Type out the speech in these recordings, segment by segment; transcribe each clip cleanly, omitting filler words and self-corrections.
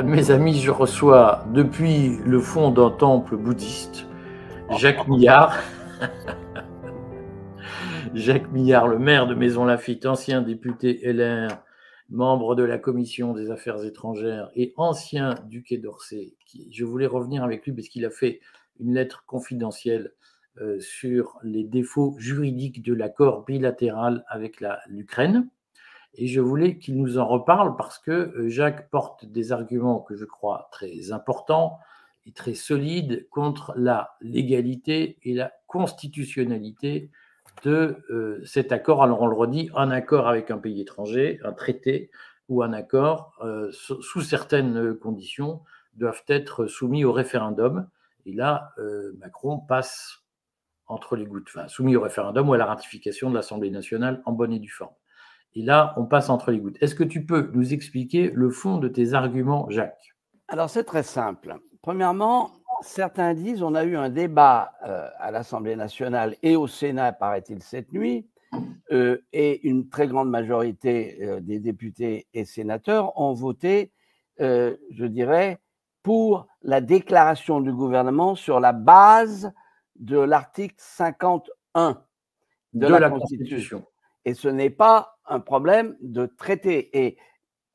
Mes amis, je reçois depuis le fond d'un temple bouddhiste Jacques Millard. Jacques Millard, le maire de Maisons-Laffitte, ancien député LR, membre de la commission des affaires étrangères et ancien du Quai d'Orsay. Je voulais revenir avec lui parce qu'il a fait une lettre confidentielle sur les défauts juridiques de l'accord bilatéral avec l'Ukraine. Et je voulais qu'il nous en reparle parce que Jacques porte des arguments que je crois très importants et très solides contre la légalité et la constitutionnalité de cet accord. Alors on le redit, un accord avec un pays étranger, un traité ou un accord, sous certaines conditions, doivent être soumis au référendum. Et là, Macron passe entre les gouttes, enfin soumis au référendum ou à la ratification de l'Assemblée nationale en bonne et due forme. Et là, on passe entre les gouttes. Est-ce que tu peux nous expliquer le fond de tes arguments, Jacques? Alors, c'est très simple. Premièrement, certains disent on a eu un débat à l'Assemblée nationale et au Sénat, paraît-il, cette nuit, et une très grande majorité des députés et sénateurs ont voté, je dirais, pour la déclaration du gouvernement sur la base de l'article 51 de la Constitution. Et ce n'est pas un problème de traité. Et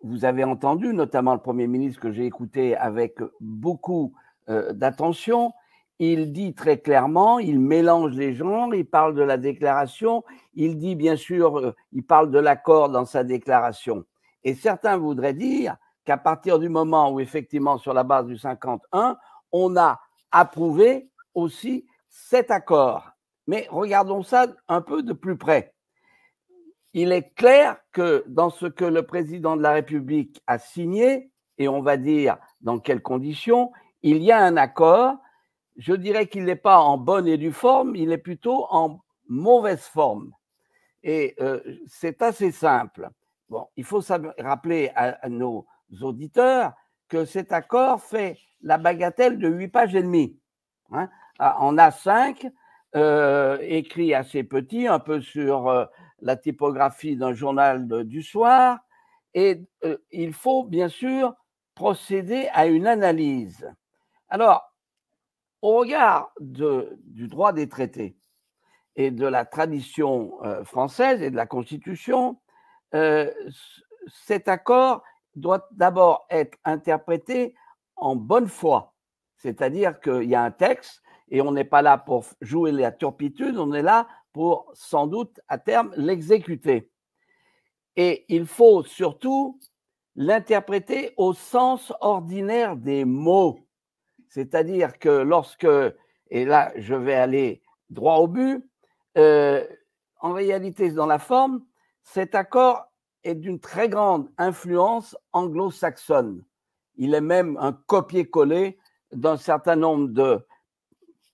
vous avez entendu, notamment le Premier ministre que j'ai écouté avec beaucoup d'attention, il dit très clairement, il mélange les genres, il parle de la déclaration, il dit bien sûr, il parle de l'accord dans sa déclaration. Et certains voudraient dire qu'à partir du moment où effectivement sur la base du 51, on a approuvé aussi cet accord. Mais regardons ça un peu de plus près. Il est clair que dans ce que le président de la République a signé, et on va dire dans quelles conditions, il y a un accord. Je dirais qu'il n'est pas en bonne et due forme, il est plutôt en mauvaise forme. Et c'est assez simple. Bon, il faut rappeler à nos auditeurs que cet accord fait la bagatelle de 8 pages et demie. Hein, en A5, écrit assez petit, un peu sur la typographie d'un journal du soir. Et il faut bien sûr procéder à une analyse. Alors, au regard du droit des traités et de la tradition française et de la Constitution, cet accord doit d'abord être interprété en bonne foi. C'est-à-dire qu'il y a un texte et on n'est pas là pour jouer la turpitude, on est là pour sans doute à terme l'exécuter. Et il faut surtout l'interpréter au sens ordinaire des mots. C'est-à-dire que lorsque, et là je vais aller droit au but, en réalité dans la forme, cet accord est d'une très grande influence anglo-saxonne. Il est même un copier-coller d'un certain nombre de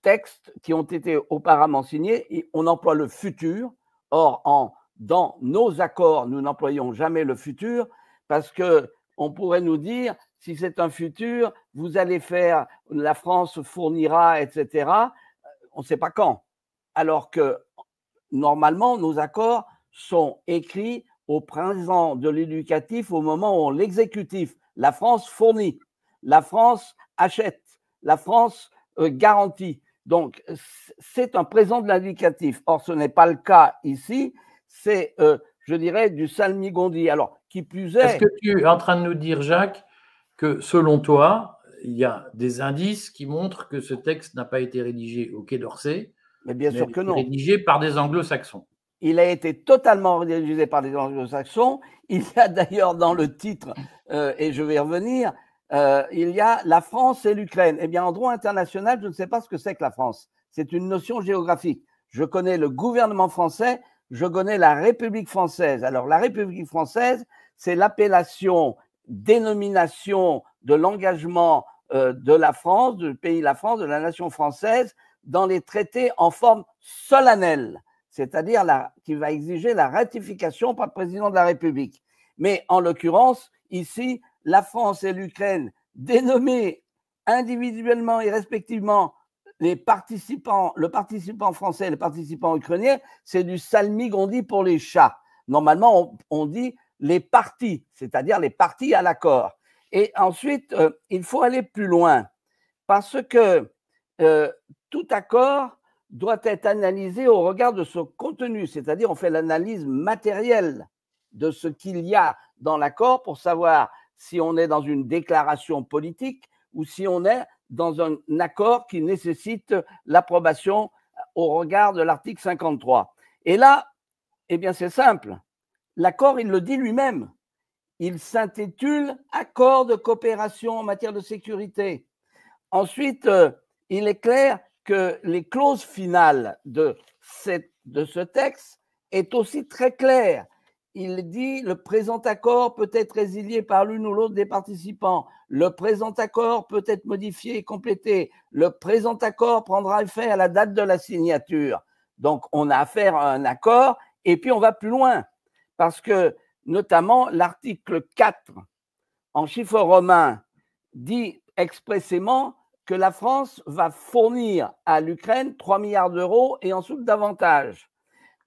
textes qui ont été auparavant signés. Et on emploie le futur. Or, dans nos accords, nous n'employons jamais le futur parce qu'on pourrait nous dire, si c'est un futur, vous allez faire, la France fournira, etc. On ne sait pas quand. Alors que, normalement, nos accords sont écrits au présent de l'éducatif, au moment où on l'exécutif. La France fournit, la France achète, la France garantit. Donc, c'est un présent de l'indicatif. Or, ce n'est pas le cas ici. C'est, je dirais, du salmigondi. Alors, qui plus est… Est-ce que tu es en train de nous dire, Jacques, que selon toi, il y a des indices qui montrent que ce texte n'a pas été rédigé au Quai d'Orsay, mais bien sûr que non. Rédigé par des anglo-saxons? Il a été totalement rédigé par des anglo-saxons. Il y a d'ailleurs dans le titre, et je vais y revenir, il y a la France et l'Ukraine. Eh bien, en droit international, je ne sais pas ce que c'est que la France. C'est une notion géographique. Je connais le gouvernement français, je connais la République française. Alors, la République française, c'est l'appellation, dénomination de l'engagement de la France, du pays la France, de la nation française, dans les traités en forme solennelle, c'est-à-dire qui va exiger la ratification par le président de la République. Mais en l'occurrence, ici, la France et l'Ukraine, dénommés individuellement et respectivement le participant français et le participant ukrainien, c'est du salmigondi pour les chats. Normalement, on dit les parties, c'est-à-dire les parties à l'accord. Et ensuite, il faut aller plus loin parce que tout accord doit être analysé au regard de son contenu, c'est-à-dire on fait l'analyse matérielle de ce qu'il y a dans l'accord pour savoir si on est dans une déclaration politique ou si on est dans un accord qui nécessite l'approbation au regard de l'article 53. Et là, eh bien, c'est simple. L'accord, il le dit lui-même. Il s'intitule Accord de coopération en matière de sécurité. Ensuite, il est clair que les clauses finales de ce texte est aussi très claires. Il dit le présent accord peut être résilié par l'une ou l'autre des participants. Le présent accord peut être modifié et complété. Le présent accord prendra effet à la date de la signature. Donc, on a affaire à un accord et puis on va plus loin parce que notamment l'article 4 en chiffres romains dit expressément que la France va fournir à l'Ukraine 3 milliards d'euros et ensuite davantage.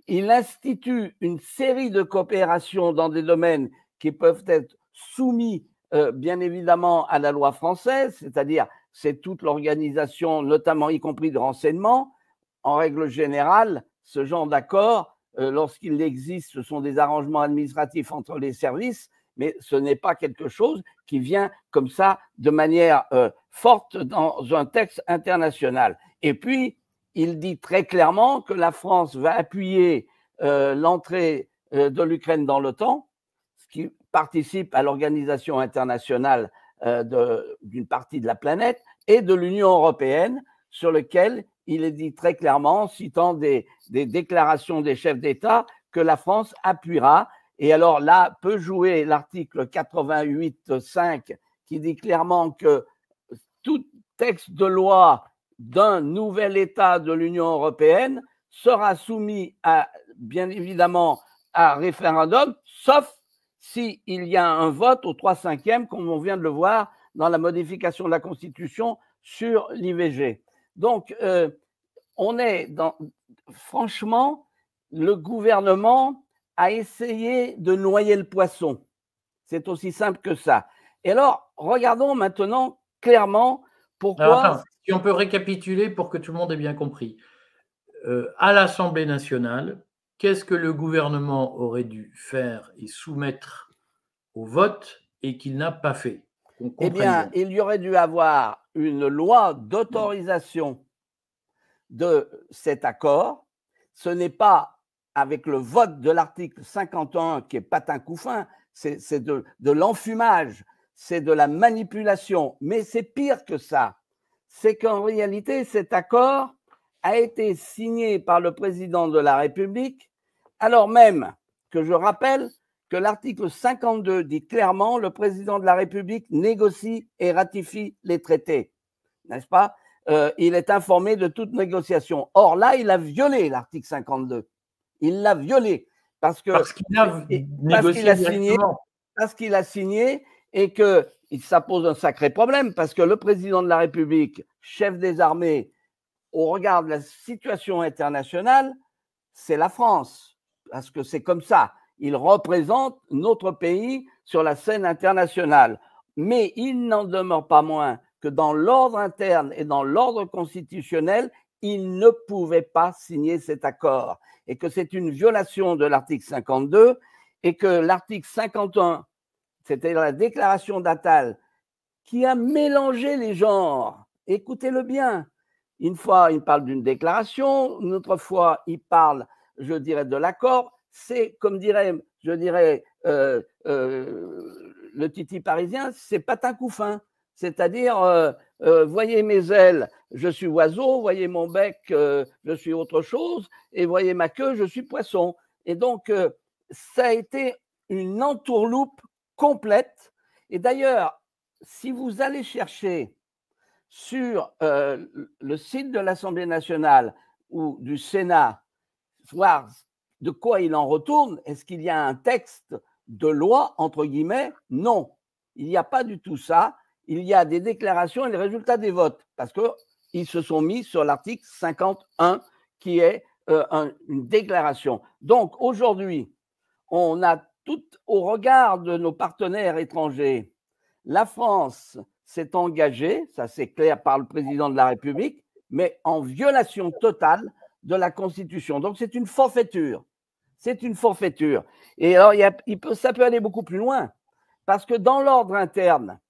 Il institue une série de coopérations dans des domaines qui peuvent être soumis bien évidemment à la loi française, c'est-à-dire c'est toute l'organisation, notamment y compris de renseignement. En règle générale, ce genre d'accord, lorsqu'il existe, ce sont des arrangements administratifs entre les services, mais ce n'est pas quelque chose qui vient comme ça de manière forte dans un texte international. Et puis, il dit très clairement que la France va appuyer l'entrée de l'Ukraine dans l'OTAN, ce qui participe à l'organisation internationale d'une partie de la planète, et de l'Union européenne, sur lequel il est dit très clairement, citant des déclarations des chefs d'État, que la France appuiera. Et alors là, peut jouer l'article 88.5 qui dit clairement que tout texte de loi d'un nouvel État de l'Union européenne sera soumis à, bien évidemment, à référendum, sauf s'il y a un vote au 3/5, comme on vient de le voir dans la modification de la Constitution sur l'IVG. Donc, on est dans, franchement, le gouvernement a essayé de noyer le poisson. C'est aussi simple que ça. Et alors, regardons maintenant clairement pourquoi… Alors, attends, si on peut récapituler pour que tout le monde ait bien compris. À l'Assemblée nationale, qu'est-ce que le gouvernement aurait dû faire et soumettre au vote et qu'il n'a pas fait? Eh bien, il y aurait dû avoir une loi d'autorisation de cet accord. Ce n'est pas avec le vote de l'article 51 qui est patin couffin, c'est de l'enfumage, c'est de la manipulation. Mais c'est pire que ça. C'est qu'en réalité, cet accord a été signé par le président de la République, alors même que je rappelle que l'article 52 dit clairement le président de la République négocie et ratifie les traités, n'est-ce pas? Il est informé de toute négociation. Or là, il a violé l'article 52. Il l'a violé parce qu'il a signé et que ça pose un sacré problème parce que le président de la République, chef des armées, au regard de la situation internationale, c'est la France, parce que c'est comme ça. Il représente notre pays sur la scène internationale. Mais il n'en demeure pas moins que dans l'ordre interne et dans l'ordre constitutionnel, il ne pouvait pas signer cet accord et que c'est une violation de l'article 52 et que l'article 51, c'était la déclaration d'Attal, qui a mélangé les genres. Écoutez-le bien. Une fois, il parle d'une déclaration, une autre fois, il parle, je dirais, de l'accord. C'est, comme dirait, je dirais, le titi parisien, c'est patin couffin. C'est-à-dire, voyez mes ailes, je suis oiseau, voyez mon bec, je suis autre chose, et voyez ma queue, je suis poisson. Et donc, ça a été une entourloupe complète. Et d'ailleurs, si vous allez chercher sur le site de l'Assemblée nationale ou du Sénat, voir de quoi il en retourne, est-ce qu'il y a un texte de loi, entre guillemets? Non, il n'y a pas du tout ça. Il y a des déclarations et les résultats des votes, parce qu'ils se sont mis sur l'article 51, qui est une déclaration. Donc, aujourd'hui, on a tout, au regard de nos partenaires étrangers, la France s'est engagée, ça c'est clair par le président de la République, mais en violation totale de la Constitution. Donc c'est une forfaiture. C'est une forfaiture. Et alors, ça peut aller beaucoup plus loin, parce que dans l'ordre interne,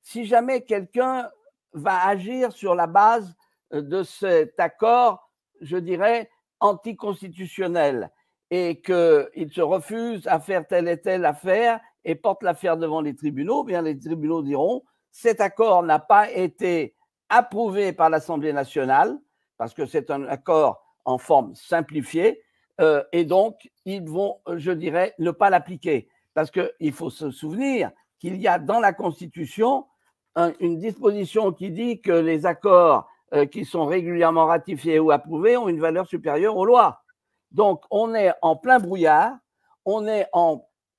si jamais quelqu'un va agir sur la base de cet accord, je dirais, anticonstitutionnel, et qu'il se refuse à faire telle et telle affaire et porte l'affaire devant les tribunaux, bien les tribunaux diront cet accord n'a pas été approuvé par l'Assemblée nationale, parce que c'est un accord en forme simplifiée, et donc ils vont, je dirais, ne pas l'appliquer. Parce qu'il faut se souvenir qu'il y a dans la Constitution une disposition qui dit que les accords qui sont régulièrement ratifiés ou approuvés ont une valeur supérieure aux lois. Donc, on est en plein brouillard, on est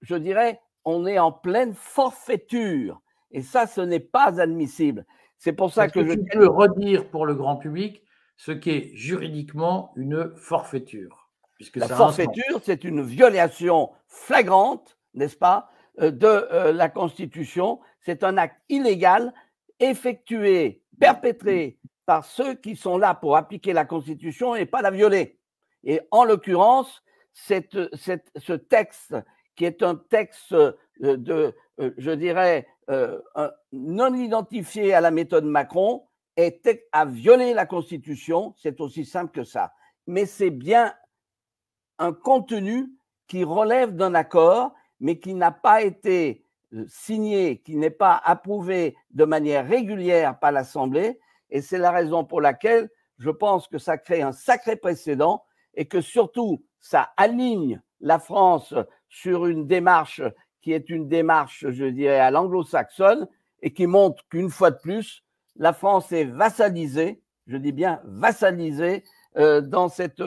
je dirais, on est en pleine forfaiture. Et ça, ce n'est pas admissible. C'est pour ça que tu peux redire pour le grand public ce qu'est juridiquement une forfaiture. La forfaiture, c'est une violation flagrante, n'est-ce pas, de la Constitution. C'est un acte illégal effectué, perpétré par ceux qui sont là pour appliquer la Constitution et pas la violer. Et en l'occurrence, ce texte, qui est un texte je dirais, non identifié à la méthode Macron, a violé la Constitution. C'est aussi simple que ça. Mais c'est bien un contenu qui relève d'un accord, mais qui n'a pas été signé, qui n'est pas approuvé de manière régulière par l'Assemblée. Et c'est la raison pour laquelle je pense que ça crée un sacré précédent et que surtout, ça aligne la France sur une démarche qui est une démarche, je dirais, à l'anglo-saxonne et qui montre qu'une fois de plus, la France est vassalisée, je dis bien vassalisée, dans cette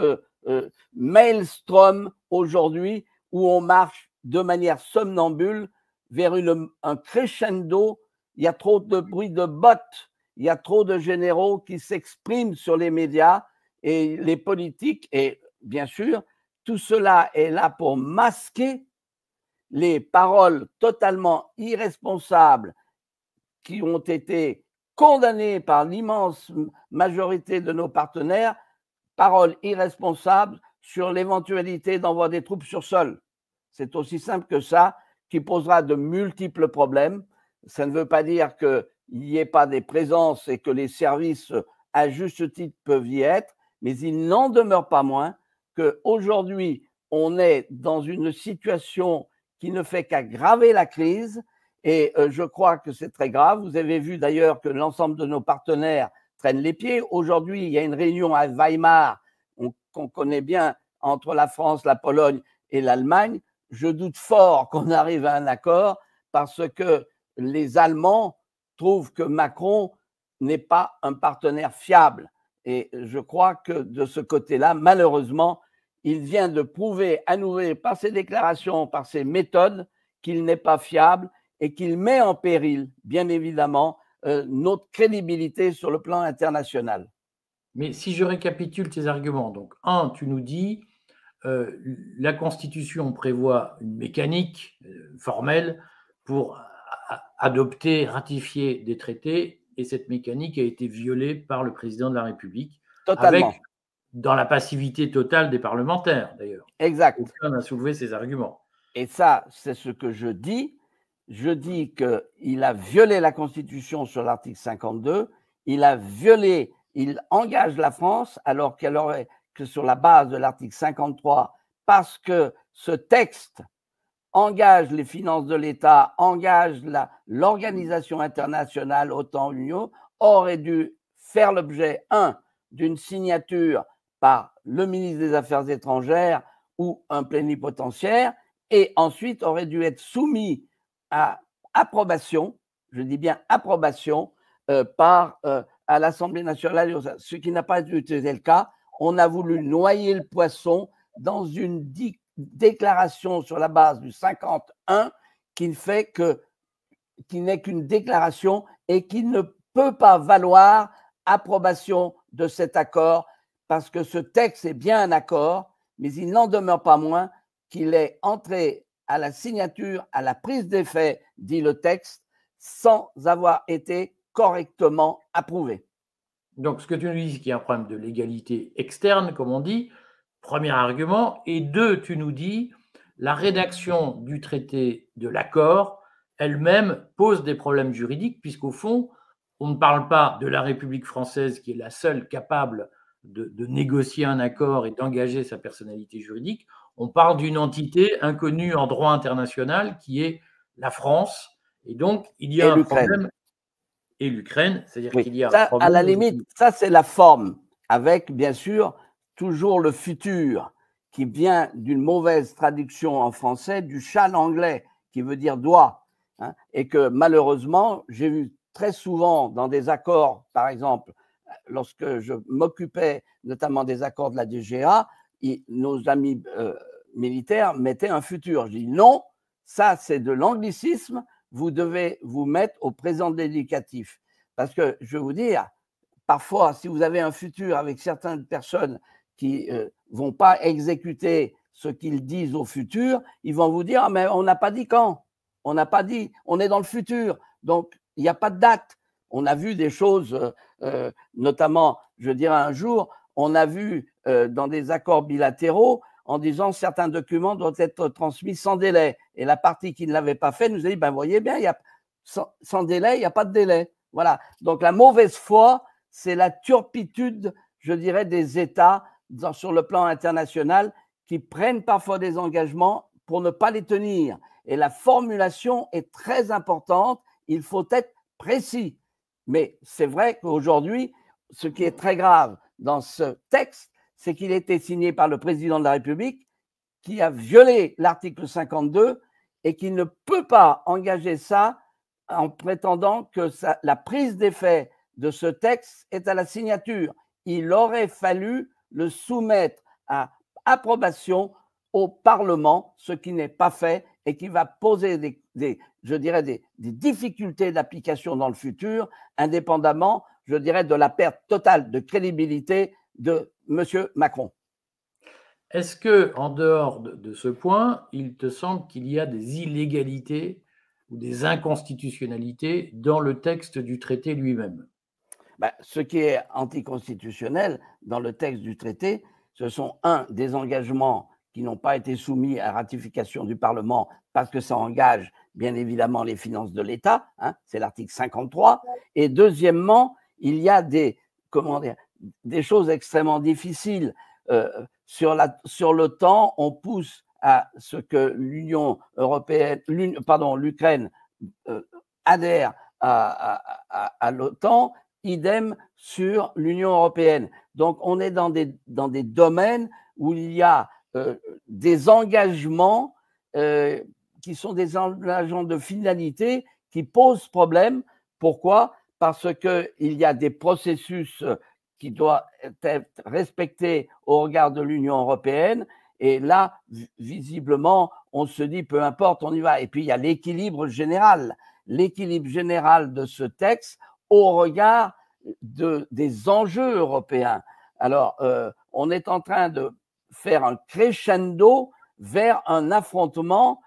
maelstrom aujourd'hui où on marche de manière somnambule vers un crescendo. Il y a trop de bruit de bottes, il y a trop de généraux qui s'expriment sur les médias et les politiques. Et bien sûr, tout cela est là pour masquer les paroles totalement irresponsables qui ont été condamnées par l'immense majorité de nos partenaires, paroles irresponsables sur l'éventualité d'envoi des troupes sur sol. C'est aussi simple que ça, qui posera de multiples problèmes. Ça ne veut pas dire qu'il n'y ait pas des présences et que les services, à juste titre, peuvent y être, mais il n'en demeure pas moins qu'aujourd'hui, on est dans une situation qui ne fait qu'aggraver la crise. Et je crois que c'est très grave. Vous avez vu d'ailleurs que l'ensemble de nos partenaires traînent les pieds. Aujourd'hui, il y a une réunion à Weimar, qu'on connaît bien, entre la France, la Pologne et l'Allemagne. Je doute fort qu'on arrive à un accord parce que les Allemands trouvent que Macron n'est pas un partenaire fiable. Et je crois que de ce côté-là, malheureusement, il vient de prouver à nouveau par ses déclarations, par ses méthodes, qu'il n'est pas fiable et qu'il met en péril, bien évidemment, notre crédibilité sur le plan international. Mais si je récapitule tes arguments, donc, tu nous dis la Constitution prévoit une mécanique formelle pour adopter, ratifier des traités, et cette mécanique a été violée par le président de la République. Totalement. Avec, dans la passivité totale des parlementaires, d'ailleurs. Exact. Aucun n'a soulevé ces arguments. Et ça, c'est ce que je dis. Je dis qu'il a violé la Constitution sur l'article 52, il engage la France alors qu'elle aurait que sur la base de l'article 53, parce que ce texte engage les finances de l'État, engage l'organisation internationale, OTAN, l'Union, aurait dû faire l'objet, d'une signature par le ministre des Affaires étrangères ou un plénipotentiaire, et ensuite aurait dû être soumis à approbation, je dis bien approbation, à l'Assemblée nationale, ce qui n'a pas été le cas. On a voulu noyer le poisson dans une déclaration sur la base du 51 qui n'est qu'une déclaration et qui ne peut pas valoir approbation de cet accord, parce que ce texte est bien un accord, mais il n'en demeure pas moins qu'il est entré à la signature, à la prise d'effet, dit le texte, sans avoir été correctement approuvé. Donc, ce que tu nous dis, c'est qu'il y a un problème de légalité externe, comme on dit, premier argument. Et deux, tu nous dis, la rédaction du traité de l'accord elle-même pose des problèmes juridiques, puisqu'au fond, on ne parle pas de la République française qui est la seule capable de négocier un accord et d'engager sa personnalité juridique. On parle d'une entité inconnue en droit international qui est la France. Et donc, il y a un problème. Et l'Ukraine, c'est-à-dire qu'il y a ça, un problème. À la limite, ça c'est la forme, avec bien sûr toujours le futur qui vient d'une mauvaise traduction en français du châle anglais qui veut dire doigt, hein, et que malheureusement, j'ai vu très souvent dans des accords, par exemple, lorsque je m'occupais notamment des accords de la DGA, nos amis militaires mettaient un futur. Je dis non, ça c'est de l'anglicisme, vous devez vous mettre au présent dédicatif. Parce que je vais vous dire, parfois, si vous avez un futur avec certaines personnes qui ne vont pas exécuter ce qu'ils disent au futur, ils vont vous dire, ah, mais on n'a pas dit quand, on n'a pas dit, on est dans le futur, donc il n'y a pas de date. On a vu des choses, notamment, je dirais un jour, on a vu dans des accords bilatéraux en disant certains documents doivent être transmis sans délai. Et la partie qui ne l'avait pas fait nous a dit, ben voyez bien, sans délai, il n'y a pas de délai. Voilà. Donc la mauvaise foi, c'est la turpitude, je dirais, des États sur le plan international qui prennent parfois des engagements pour ne pas les tenir. Et la formulation est très importante. Il faut être précis. Mais c'est vrai qu'aujourd'hui, ce qui est très grave dans ce texte, c'est qu'il a été signé par le président de la République qui a violé l'article 52 et qui ne peut pas engager ça en prétendant que la prise d'effet de ce texte est à la signature. Il aurait fallu le soumettre à approbation au Parlement, ce qui n'est pas fait et qui va poser des difficultés d'application dans le futur, indépendamment, je dirais, de la perte totale de crédibilité de M. Macron. Est-ce que, en dehors de ce point, il te semble qu'il y a des illégalités ou des inconstitutionnalités dans le texte du traité lui-même? Ce qui est anticonstitutionnel dans le texte du traité, ce sont des engagements qui n'ont pas été soumis à ratification du Parlement parce que ça engage bien évidemment les finances de l'État, hein, c'est l'article 53, et deuxièmement, il y a des choses extrêmement difficiles. Sur le temps, on pousse à ce que l'Ukraine adhère à l'OTAN, idem sur l'Union européenne. Donc, on est dans des domaines où il y a des engagements qui sont des engagements de finalité qui posent problème. Pourquoi? Parce qu'il y a des processus qui doivent être respectés au regard de l'Union européenne. Et là, visiblement, on se dit, peu importe, on y va. Et puis, il y a l'équilibre général de ce texte au regard des enjeux européens. Alors, on est en train de faire un crescendo vers un affrontement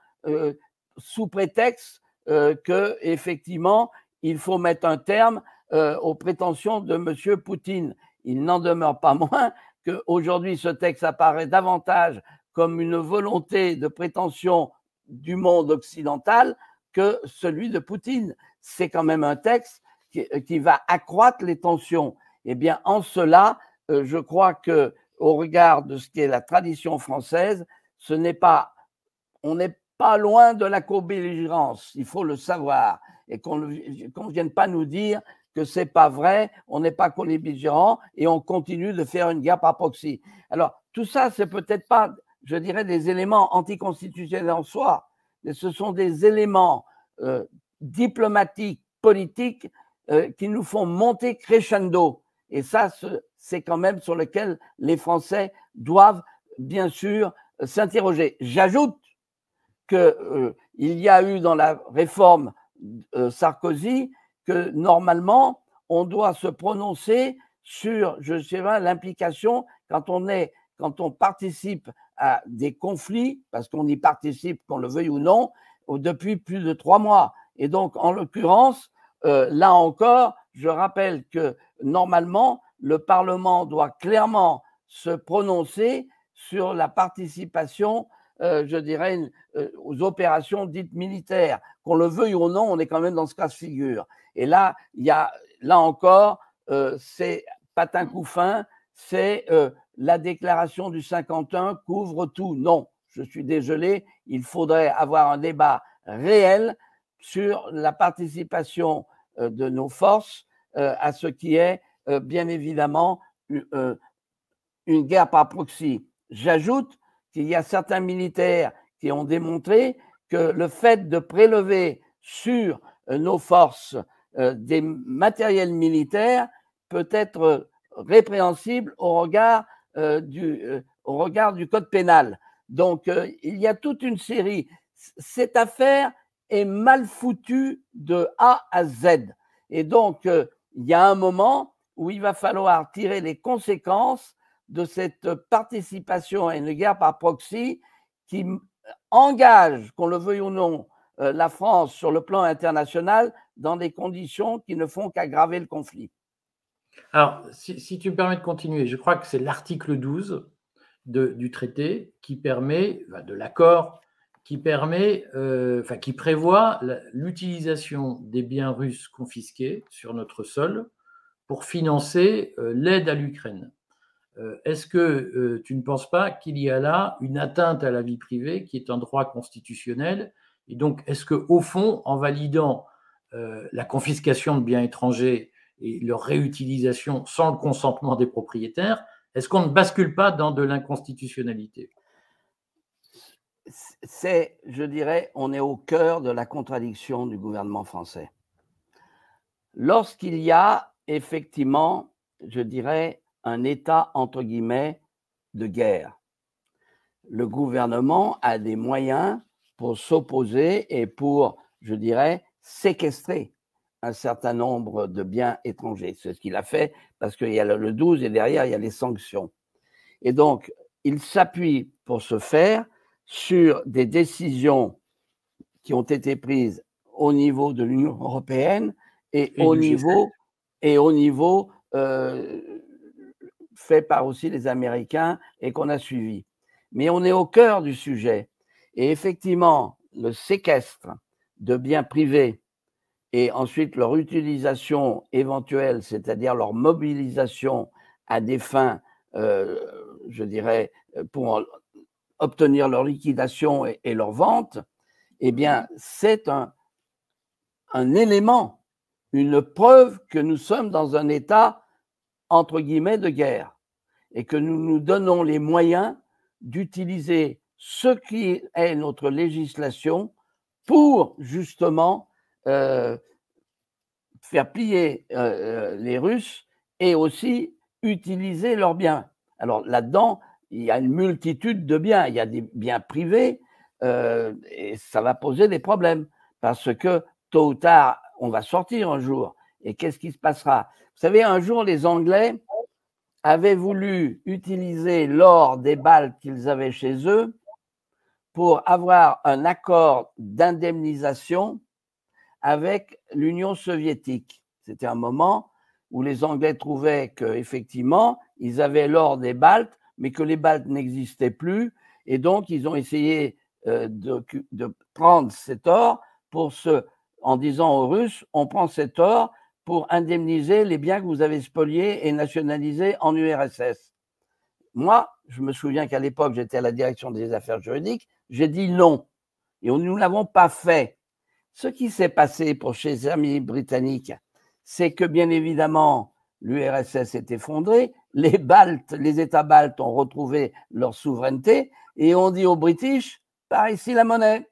sous prétexte que, effectivement, il faut mettre un terme aux prétentions de M. Poutine. Il n'en demeure pas moins qu'aujourd'hui, ce texte apparaît davantage comme une volonté de prétention du monde occidental que celui de Poutine. C'est quand même un texte qui va accroître les tensions. Eh bien, en cela, je crois que, au regard de ce qu'est la tradition française, on n'est pas loin de la co-belligérance, il faut le savoir, et qu'on ne vienne pas nous dire que c'est pas vrai, on n'est pas co-belligérant et on continue de faire une guerre par proxy. Alors, tout ça, c'est peut-être pas, je dirais, des éléments anticonstitutionnels en soi, mais ce sont des éléments diplomatiques, politiques, qui nous font monter crescendo. Et ça, c'est quand même sur lequel les Français doivent, bien sûr, s'interroger. J'ajoute qu'il y a eu dans la réforme Sarkozy que normalement, on doit se prononcer sur, je sais pas, l'implication quand on participe à des conflits, parce qu'on y participe, qu'on le veuille ou non, depuis plus de 3 mois. Et donc, en l'occurrence, là encore, je rappelle que normalement, le Parlement doit clairement se prononcer sur la participation, je dirais, aux opérations dites militaires. Qu'on le veuille ou non, on est quand même dans ce cas de figure. Et là, là encore, c'est patin couffin, c'est la déclaration du 51 couvre tout. Non, je suis désolé, il faudrait avoir un débat réel sur la participation de nos forces à ce qui est bien évidemment une guerre par proxy. J'ajoute qu'il y a certains militaires qui ont démontré que le fait de prélever sur nos forces des matériels militaires peut être répréhensible au regard du code pénal. Donc, il y a toute une série. Cette affaire est mal foutue de A à Z. Et donc, il y a un moment où il va falloir tirer les conséquences de cette participation à une guerre par proxy qui engage, qu'on le veuille ou non, la France sur le plan international dans des conditions qui ne font qu'aggraver le conflit. Alors, si tu me permets de continuer, je crois que c'est l'article 12 du traité qui permet, de l'accord, qui permet, qui prévoit l'utilisation des biens russes confisqués sur notre sol pour financer l'aide à l'Ukraine. Est-ce que tu ne penses pas qu'il y a là une atteinte à la vie privée qui est un droit constitutionnel? Et donc, est-ce qu'au fond, en validant la confiscation de biens étrangers et leur réutilisation sans le consentement des propriétaires, est-ce qu'on ne bascule pas dans de l'inconstitutionnalité? C'est, je dirais, on est au cœur de la contradiction du gouvernement français. Lorsqu'il y a effectivement, je dirais, un état, entre guillemets, de guerre, le gouvernement a des moyens pour s'opposer et pour, je dirais, séquestrer un certain nombre de biens étrangers. C'est ce qu'il a fait parce qu'il y a le 12 et derrière, il y a les sanctions. Et donc, il s'appuie pour ce faire sur des décisions qui ont été prises au niveau de l'Union européenne et au niveau fait par aussi les Américains et qu'on a suivi. Mais on est au cœur du sujet. Et effectivement, le séquestre de biens privés et ensuite leur utilisation éventuelle, c'est-à-dire leur mobilisation à des fins, je dirais, pour obtenir leur liquidation et leur vente, eh bien, c'est un élément, une preuve que nous sommes dans un état, entre guillemets, de guerre et que nous nous donnons les moyens d'utiliser ce qui est notre législation pour justement faire plier les Russes et aussi utiliser leurs biens. Alors là-dedans, il y a une multitude de biens. Il y a des biens privés et ça va poser des problèmes parce que tôt ou tard, on va sortir un jour. Et qu'est-ce qui se passera? Vous savez, un jour, les Anglais avaient voulu utiliser l'or des Baltes qu'ils avaient chez eux pour avoir un accord d'indemnisation avec l'Union soviétique. C'était un moment où les Anglais trouvaient qu'effectivement, ils avaient l'or des Baltes, mais que les Baltes n'existaient plus. Et donc, ils ont essayé de prendre cet or en disant aux Russes, on prend cet or pour indemniser les biens que vous avez spoliés et nationalisés en URSS. Moi, je me souviens qu'à l'époque, j'étais à la direction des affaires juridiques, j'ai dit non. Et nous ne l'avons pas fait. Ce qui s'est passé pour chez les amis britanniques, c'est que bien évidemment, l'URSS s'est effondrée, les États baltes ont retrouvé leur souveraineté et ont dit aux British, par ici la monnaie.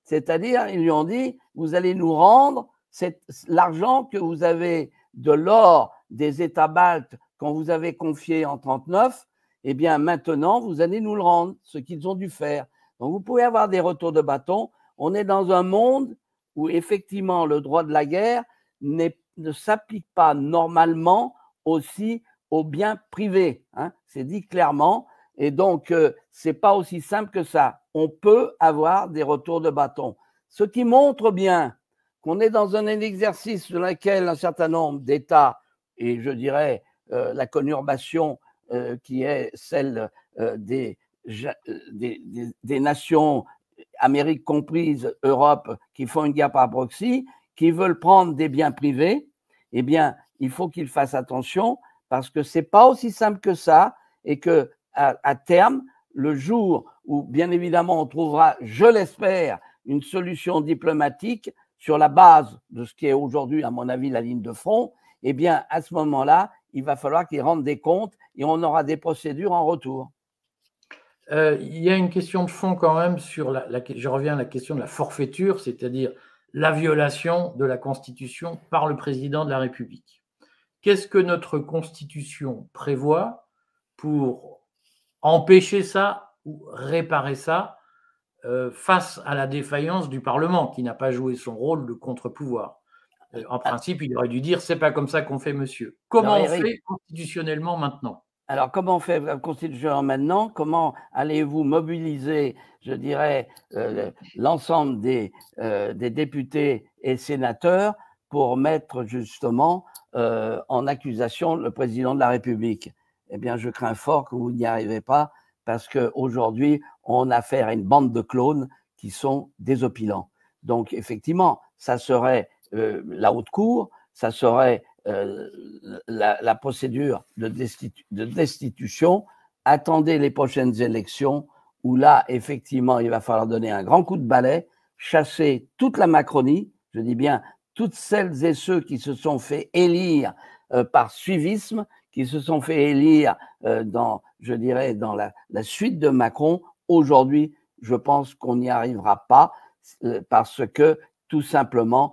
C'est-à-dire, ils lui ont dit, vous allez nous rendre l'argent que vous avez de l'or des États baltes qu'on vous avait confié en 1939, eh bien maintenant, vous allez nous le rendre, ce qu'ils ont dû faire. Donc, vous pouvez avoir des retours de bâton. On est dans un monde où, effectivement, le droit de la guerre ne s'applique pas normalement aussi aux biens privés. Hein, c'est dit clairement. Et donc, c'est pas aussi simple que ça. On peut avoir des retours de bâton. Ce qui montre bien qu'on est dans un exercice dans lequel un certain nombre d'États, et je dirais la conurbation qui est celle des nations, Amérique comprise, Europe, qui font une guerre par proxy, qui veulent prendre des biens privés, eh bien, il faut qu'ils fassent attention parce que c'est pas aussi simple que ça et que à terme, le jour où, bien évidemment, on trouvera, je l'espère, une solution diplomatique sur la base de ce qui est aujourd'hui, à mon avis, la ligne de front, eh bien, à ce moment-là, il va falloir qu'ils rendent des comptes et on aura des procédures en retour. Il y a une question de fond quand même sur je reviens à la question de la forfaiture, c'est-à-dire la violation de la Constitution par le président de la République. Qu'est-ce que notre Constitution prévoit pour empêcher ça ou réparer ça face à la défaillance du Parlement qui n'a pas joué son rôle de contre-pouvoir? En principe, il aurait dû dire c'est pas comme ça qu'on fait, monsieur. Comment on fait constitutionnellement maintenant? Alors, comment on fait constitutionnellement maintenant? Comment allez-vous mobiliser, je dirais, l'ensemble des députés et sénateurs pour mettre justement en accusation le président de la République? Eh bien, je crains fort que vous n'y arrivez pas parce qu'aujourd'hui, on a affaire à une bande de clones qui sont désopilants. Donc, effectivement, ça serait la haute cour, ça serait la procédure de destitution. Attendez les prochaines élections où là, effectivement, il va falloir donner un grand coup de balai, chasser toute la Macronie, je dis bien toutes celles et ceux qui se sont fait élire par suivisme, qui se sont fait élire dans, je dirais, dans la suite de Macron. Aujourd'hui, je pense qu'on n'y arrivera pas parce que, tout simplement,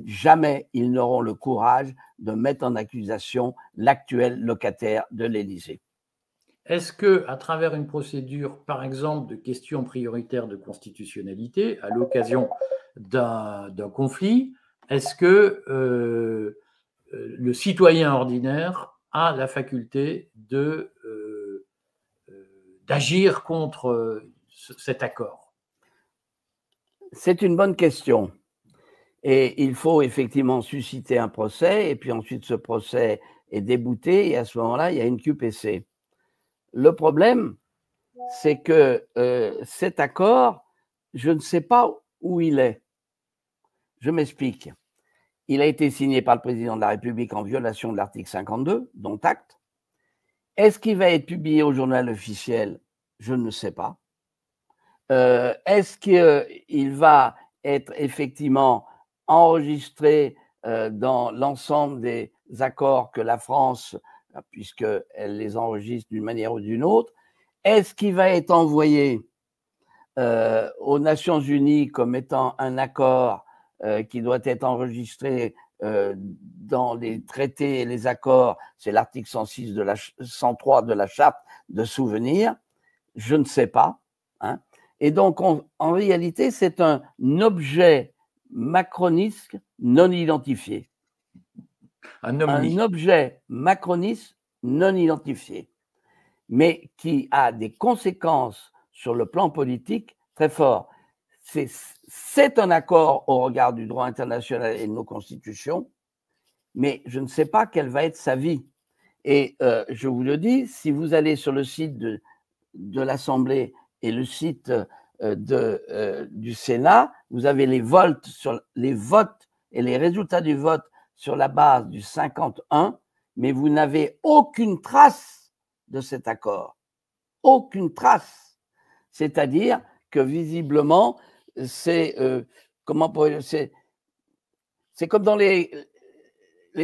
jamais ils n'auront le courage de mettre en accusation l'actuel locataire de l'Élysée. Est-ce que, à travers une procédure, par exemple, de questions prioritaires de constitutionnalité, à l'occasion d'un conflit, est-ce que le citoyen ordinaire a la faculté d'agir contre cet accord? C'est une bonne question. Et il faut effectivement susciter un procès, et puis ensuite ce procès est débouté, et à ce moment-là, il y a une QPC. Le problème, c'est que cet accord, je ne sais pas où il est. Je m'explique. Il a été signé par le président de la République en violation de l'article 52, dont acte. Est-ce qu'il va être publié au journal officiel? Je ne sais pas. Est-ce qu'il va être effectivement enregistré dans l'ensemble des accords que la France, puisqu'elle les enregistre d'une manière ou d'une autre? Est-ce qu'il va être envoyé aux Nations Unies comme étant un accord qui doit être enregistré dans les traités et les accords? C'est l'article 103 de la Charte de souvenirs. Je ne sais pas. Hein. Et donc, en réalité, c'est un objet macroniste non identifié. Un objet macroniste non identifié, mais qui a des conséquences sur le plan politique très fortes. C'est un accord au regard du droit international et de nos constitutions, mais je ne sais pas quelle va être sa vie. Et je vous le dis, si vous allez sur le site de l'Assemblée et le site du Sénat, vous avez les votes et les résultats du vote sur la base du 51, mais vous n'avez aucune trace de cet accord. Aucune trace. C'est-à-dire que visiblement, c'est comme dans les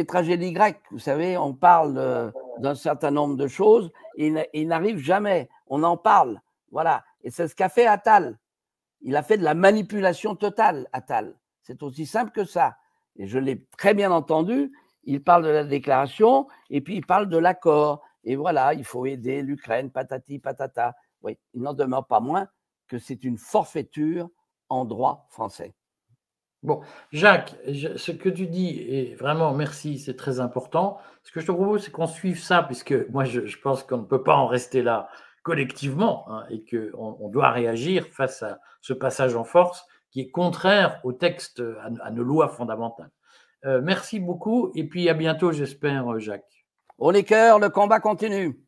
tragédies grecques, vous savez, on parle d'un certain nombre de choses et il n'arrive jamais. On en parle. Voilà. Et c'est ce qu'a fait Attal. Il a fait de la manipulation totale, Attal. C'est aussi simple que ça. Et je l'ai très bien entendu. Il parle de la déclaration et puis il parle de l'accord. Et voilà, il faut aider l'Ukraine, patati, patata. Oui, il n'en demeure pas moins que c'est une forfaiture en droit français. Bon, Jacques, ce que tu dis est vraiment, merci, c'est très important. Ce que je te propose, c'est qu'on suive ça, puisque moi, je pense qu'on ne peut pas en rester là collectivement, hein, et qu'on doit réagir face à ce passage en force qui est contraire au texte, à nos lois fondamentales. Merci beaucoup et puis à bientôt, j'espère, Jacques. Haut les cœurs, le combat continue.